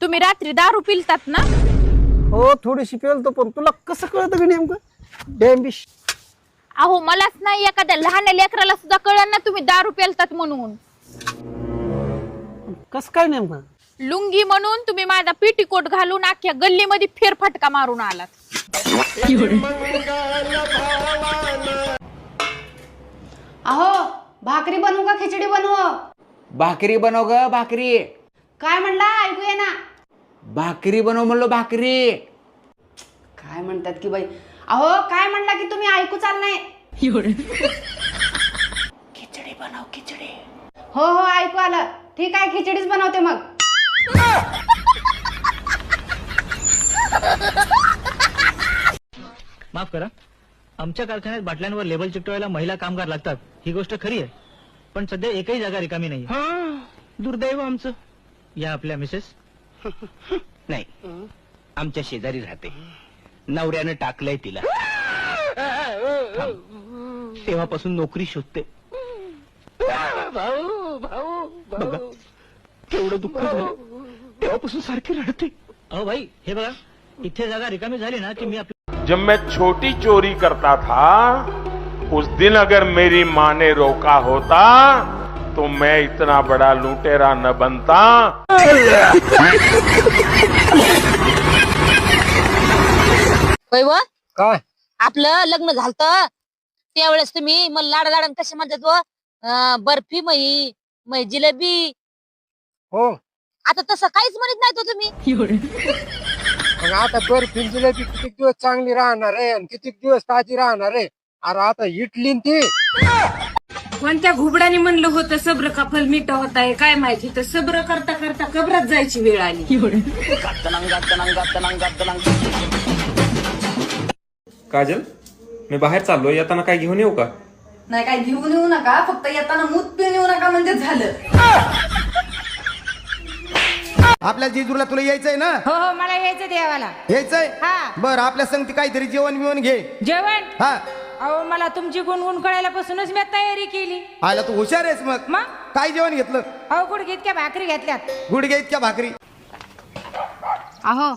तुम्ही रात्री दारू पिलतात ना? हो थोडीशी पेलतो, पण तुला कसं कळतं का नेमकं डॅम्बिश? अहो मलाच नाही, एखाद्या लहान लेकराला सुद्धा कळलं ना तुम्ही दारू पिलतात म्हणून. कसं काय नेमकं? लुंगी म्हणून तुम्ही माझा पेटीकोट घालून अख्ख्या गल्लीमध्ये फेरफटका मारून आलात. अहो भाकरी बनवू का खिचडी बनवू? भाकरी बनव ग भाकरी. काय म्हणला ऐकू ये ना. भाकरी बनव म्हणलो भाकरी. काय म्हणतात की बाई. अहो काय म्हणला की तुम्ही ऐकू चाल नाही. खिचडी बनव खिचडी. हो हो ऐकू आलं. ठीक आहे खिचडीच बनवते मग. माफ करा, आमच्या कारखान्यात बाटल्यांवर लेबल चिकटवायला महिला कामगार लागतात, ही गोष्ट खरी आहे. पण सध्या एकही जागा रिकामी नाही. दुर्दैव आमचं. या आपल्या मिसेस. नाही, आमच्या शेजारी राहते. नवऱ्यानं टाकलंय तिला. तेव्हापासून नोकरी शोधते. बघा केवढं दुःख झालं. तेव्हापासून सारखी रडते. अहो भाई हे बघा, इथे जागा रिकामी झाली ना की मी जब मैं छोटी चोरी करता था उस दिन अगर मेरी माँ ने रोका होता तो मैं इतना बड़ा लुटेरा न बनता. काय आपलं लग्न झालतं त्यावेळेस तुम्ही मला लाड लाडन कसे म्हणतात बर्फी मही जिलेबी. हो आता तसं काहीच म्हणत नाही तो तुम्ही. मग आता बर्फी जिलेबी किती दिवस चांगली राहणार आहे आणि किती दिवस ताजी राहणार आहे? अरे आता इटली न ती. कोणत्या घुबडाने म्हणलं होतं सब्र का फल मिठा होत आहे काय माहिती, तर सब्र करता करता कबरात जायची वेळ आली. काजल, मी बाहेर चाललोय, येताना काय घेऊन येऊ का? नाही काय घेऊन येऊ नका, फक्त येताना मूत पिऊन येऊ नका म्हणजे झालं. आपल्या जिजूला तुला यायचंय ना? हो हो मला यायचं देवाला. यायचंय. हा. बर आपल्या संगती काहीतरी जेवण बिवण घे. जेवण? हा. अहो मला तुमची गुणगुण कळायलापासूनच मी तयारी केली. आयला तू हुशार आहेस मग. मग काय जेवण घेतलं? अहो गुडघे इतक्या भाकरी घेतल्यात. गुडघे इतक्या भाकरी. अहो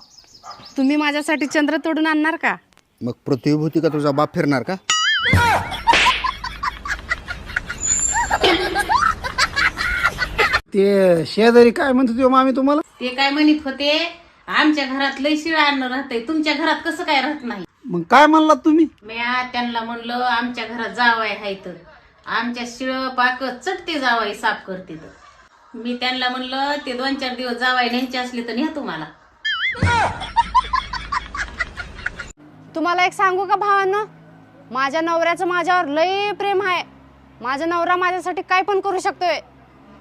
तुम्ही माझ्यासाठी चंद्र तोडून आणणार का? मग पृथ्वीभूती का तुझा बाप फिरणार का? ते शेजारी काय म्हणतो ते मामी तुम्हाला? ते काय म्हणत होते, आमच्या घरात लय शिळा अन्न राहतंय, तुमच्या घरात कसं काय राहत नाही. मग काय म्हणलात तुम्ही? मी त्यांना म्हणलं आमच्या घरात जावाय हाय तर आमच्या शिळ पाक चटते जावाई साफ करते. तर मी त्यांना म्हणलं ते 2-4 दिवस जावाय न्यायचे असले तर न्या तुम्हाला. तुम्हाला एक सांगू का भावांनो, माझ्या नवऱ्याचं माझ्यावर लय प्रेम आहे. माझा नवरा माझ्यासाठी काय पण करू शकतोय,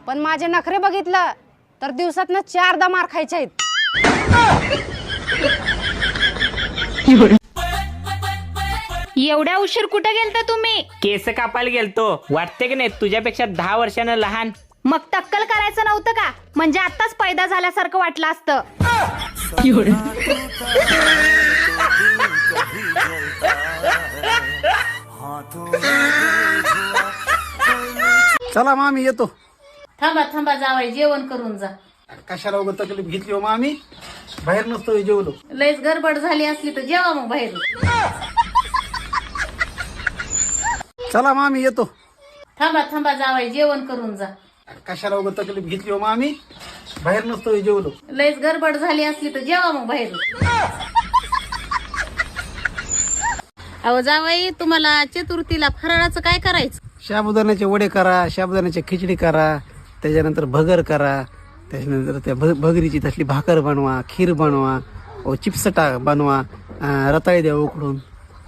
पण माझे नखरे बघितलं तर दिवसातनं 4दा मार खायचे आहेत. एवढ्या उशीर कुठे गेलता तुम्ही? केस कापायला गेलतो. वाटते की नाही तुझ्यापेक्षा 10 वर्षानं लहान? मग टक्कल करायचं नव्हतं का? म्हणजे आताच पैदा झाल्यासारखं वाटलं असतं. चला मामी येतो. थांबा थांबा जावाय जेवण करून जा. कशाला उगा तकलीफ घेतली हो मामी? बाहेर नसतो जेवलो. लयच गडबड झाली असली तर जेवा मग बाहेर. चला मामी येतो. थांबा थांबा जावाय जेवण करून जा. कशाला उगा तकलीफ घेतली हो मामी? बाहेर नसतो जेवलो. लयच गडबड झाली असली तर जेवा मग बाहेर. अहो जावाई तुम्हाला चतुर्थीला फराळाचं काय करायचं? साबुदाण्याचे वडे करा, साबुदाण्याची खिचडी करा, त्याच्यानंतर भगर करा, त्याच्यानंतर त्या भगरीची तसली भाकर बनवा, खीर बनवा, चिप्स बनवा, रताळी द्या उकडून.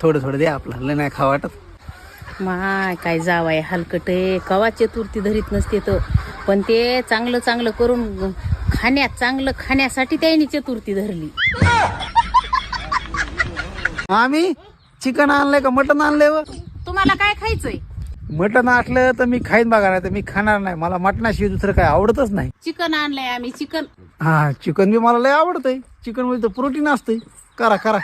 थोडं थोडं द्या, आपलं लय नाही खा वाटत. माय काय जावाय हलकट आहे, कवा चतुर्थी धरीत नसते तर, पण ते चांगलं चांगलं करून चांगलं खाण्यासाठी त्यांनी चतुर्थी धरली. आम्ही चिकन आणलंय का मटन आणलंय? तुम्हाला काय खायचंय? मटन असलं तर मी खाईन बघा, नाही तर मी खाणार नाही. मला मटणाशिवाय दुसरं काय आवडतच नाही. चिकन आणलंय आम्ही. चिकन? हा चिकन बी मला लय आवडतंय. चिकन मध्ये तर प्रोटीन असतंय. करा करा.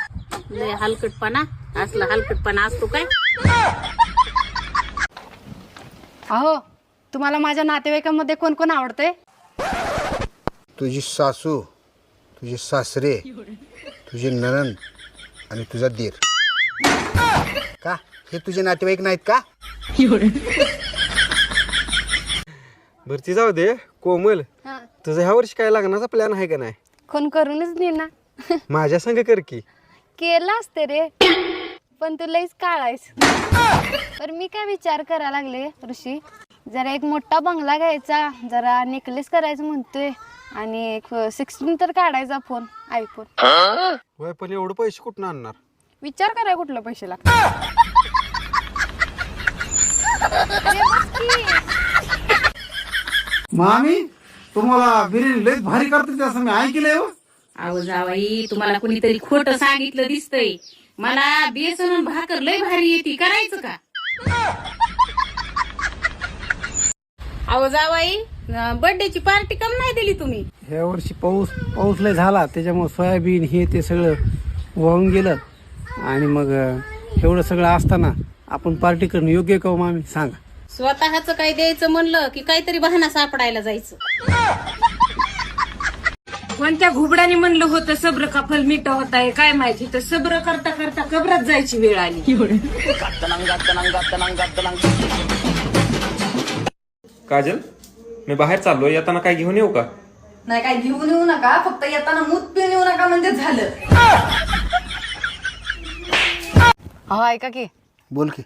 लय हलकटपणा असला हलकटपणा असतो काय? अहो तुम्हाला माझ्या नातेवाईकांमध्ये कोण कोण आवडतंय? तुझी सासू, तुझे सासरे, तुझे नणंद आणि तुझा दीर. का हे तुझे नातेवाईक नाहीत का? भरती जाऊ दे. कोमल, तुझं ह्या वर्षी काय लग्नाचा प्लॅन आहे का नाही? कोण करूनच दे ना. माझ्या संग कर की. केलं असते रे, पण तू लईच काढायस. तर मी काय विचार करायला लागले ऋषी, जरा एक मोठा बंगला घ्यायचा, जरा नेकलेस करायचं म्हणतोय, आणि एक 16 तर काढायचा फोन, आयफोन. होय, पण एवढं पैसे कुठून आणणार? विचार कराय कुठलं पैसे लागतात. अरे बस की. मामी, तुम्हाला बिर्याणी लयच भारी करते असं मी ऐकलंय हो. अहो जावाई, तुम्हाला कुणीतरी खोटं सांगितलं दिसतंय. मला बेसन आणि भाकर लय भारी येते, करायचं का? अहो जावाई, बर्थडेची पार्टी कम नाही दिली तुम्ही? ह्या वर्षी पाऊस लय झाला, त्याच्यामुळे सोयाबीन हे ते सगळं वाहून गेलं, आणि मग एवढं सगळं असताना आपण पार्टी करणं योग्य का हो मामी, सांगा? स्वतःच काय द्यायचं म्हणलं की काहीतरी बहाणा सापडायला जायचं. कोणत्या घुबडाने म्हणलं होतं सब्र का फल मिठा होता आहे काय माहिती, तर सब्र करता करता कबरात जायची वेळ आली. काजल, मी बाहेर चाललोय, येताना काय घेऊन येऊ का? नाही काय घेऊन येऊ नका, फक्त येताना मूत पिऊन येऊ नका म्हणजे झालं. हो ऐका की, बोल की.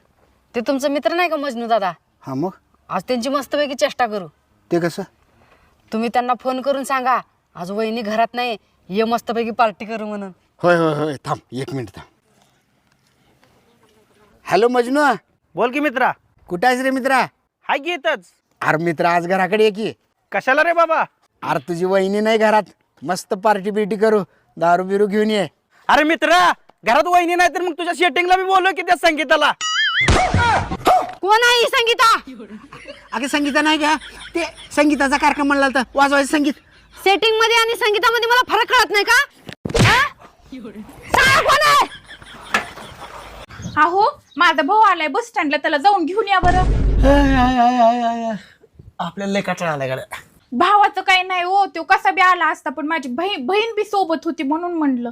ते तुमचं मित्र नाही का मजनू दादा? हा मग आज त्यांची मस्तपैकी चेष्टा करू. ते कसं? तुम्ही त्यांना फोन करून सांगा आज वहिनी घरात नाही, ये मस्तपैकी पार्टी करू म्हणून. होय होय होय, थांब 1 मिनिट थांब. हॅलो मजनू, बोल की मित्रा. कुठं आहेस रे मित्रा? हाय की इथंच. अरे मित्रा, आज घराकडे ये की. कशाला रे बाबा? अरे तुझी वहिनी नाही घरात, मस्त पार्टी बिर्टी करू, दारू बिरू घेऊन ये. अरे मित्रा, घरात वहिनी नाही तर मग तुझ्या सेटिंगला मी बोललो की त्या संगीताला. कोण आहे ही संगीता? अगे संगीता नाही का, ते संगीताचा कार्यक्रम म्हणला तर वाजवायचं संगीत. सेटिंग मध्ये आणि संगीतामध्ये मला फरक कळत नाही का? सांग कोण आहे? अहो, माझा भाऊ आलाय बस स्टँडला, त्याला जाऊन घेऊन या बरं. आपल्याला लय कटाळा आला गाड्या. भावाचं काही नाही हो, तो कसा बी आला असता, पण माझी बहीण बी सोबत होती म्हणून म्हणलं.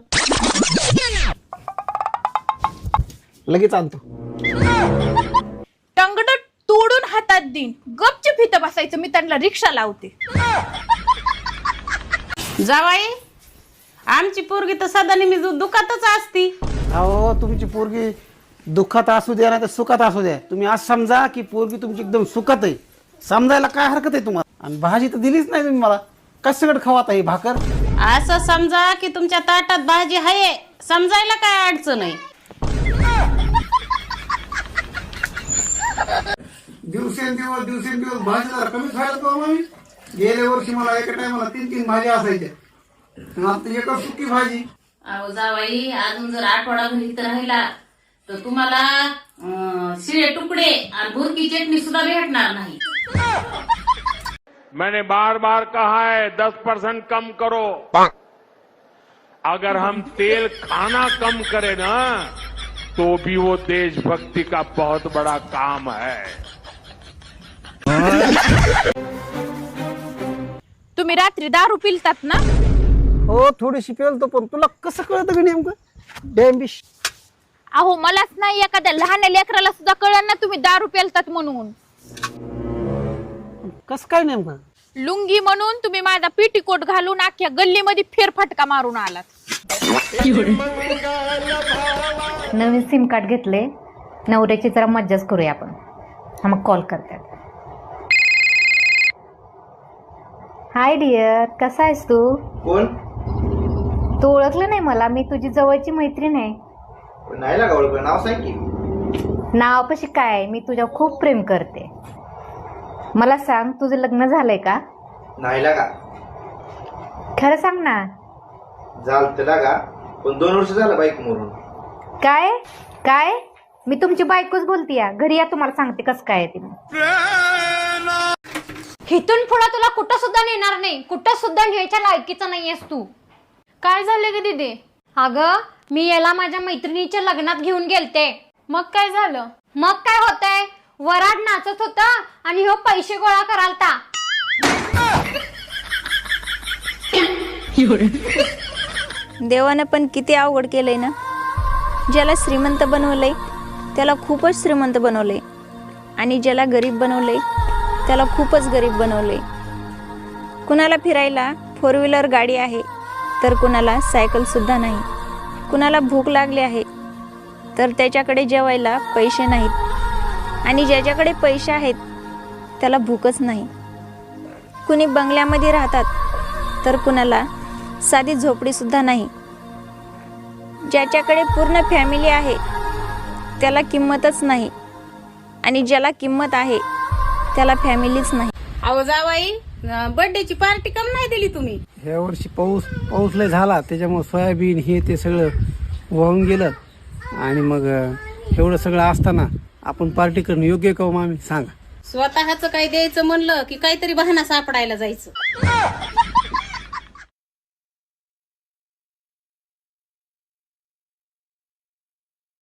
लगेच आणतो. टंगड तोडून हातात देईन, गपचूप इथं बसायचं, मी त्यांना रिक्षा लावते. जावाई, आमची पोरगी तर सदा नेहमी दुखातच असती. अहो, तुमची पोरगी दुःखात असू द्या नाही तर सुखात असू द्या, तुम्ही आज समजा की पोरगी तुमची एकदम सुखात आहे. समजायला काय हरकत आहे तुम्हाला? आणि भाजी तर दिलीच नाही तुम्ही मला, कशाकडे खावात आहे भाकर? असं समजा की तुमच्या ताटात भाजी आहे, समजायला काय अडचण आहे? दिवसेंदिवस भाजी जरा कमी खायला तो आम्ही. गेल्या वर्षी मला एका टायमाला 3 भाज्या असायच्या, आता एकच सुकी भाजी. अहो जावाई, अजून जर आठवडा घरी राहिला तर तुम्हाला शिळे तुकडे आणि भुरकी चटणी सुद्धा भेटणार नाही. मैंने बार बार कहा है 10% कम करो. अगर हम तेल खाना कम करें ना, तो भी वो देशभक्ति का बहुत बड़ा काम है. तुम्ही रात्री दारू पिलतात ना? हो, थोडीशी पेलतो, पण तुला कसं कळतं का नेमकं? डॅम्बिश. अहो, मलाच नाही, एखाद्या लहान लेकराला सुद्धा कळलं ना तुम्ही दारू पिलतात म्हणून. कसं काय नेमकं? लुंगी म्हणून तुम्ही माझा पेटीकोट घालून अख्ख्या गल्लीमध्ये फेरफटका मारून आलात. नवीन सिम कार्ड घेतले, नवऱ्याची जरा मज्जाच करूया आपण. हा मग कॉल करतात. हाय डिअर, कसा आहेस तू? कोण? तू ओळखलं नाही मला? मी तुझी जवळची मैत्रीण आहे. नाही लागा ओळख, नाव सांग की. नाव कशी काय, मी तुझ्यावर खूप प्रेम करते. मला सांग, तुझं लग्न झालंय का? नाही लागा. खरं सांग ना. झालं लागा, पण 2 वर्ष झालं बाईक मरून. काय काय? मी तुमची बायकोच बोलते. या घरी या, तुम्हाला सांगते कसं काय आहे ते. इथून पुढे तुला कुठं सुद्धा नेणार नाही, कुठं सुद्धा न्यायच्या लायकीचा नाहीयेस तू. काय झालं ग दीदी? अगं, मी याला माझ्या मैत्रिणीच्या लग्नात घेऊन गेलते. मग काय झालं? मग काय होतंय, वराड नाचत होता आणि ह्यो पैसे गोळा करालता. देवानं पण किती अवघड केलंय ना. ज्याला श्रीमंत बनवलंय त्याला खूपच श्रीमंत बनवलंय आणि ज्याला गरीब बनवलंय त्याला खूपच गरीब बनवलंय. कुणाला फिरायला 4 व्हीलर गाडी आहे तर कुणाला सायकलसुद्धा नाही. कुणाला भूक लागली आहे तर त्याच्याकडे जेवायला पैसे नाहीत आणि ज्याच्याकडे पैसे आहेत त्याला भूकच नाही. कुणी बंगल्यामध्ये राहतात तर कुणाला साधी झोपडीसुद्धा नाही. ज्याच्याकडे पूर्ण फॅमिली आहे त्याला किंमतच नाही आणि ज्याला किंमत आहे त्याला फॅमिलीच नाही. अहो जावाई, बर्थडेची पार्टी कम नाही दिली तुम्ही? ह्या वर्षी पाऊस लय झाला, त्याच्यामुळे सोयाबीन हे ते सगळं वाहून गेलं आणि मग एवढं सगळं असताना आपण पार्टी करणं योग्य का हो मामी सांगा? स्वतःच काय द्यायचं म्हणलं की काहीतरी बहाणा सापडायला जायचं.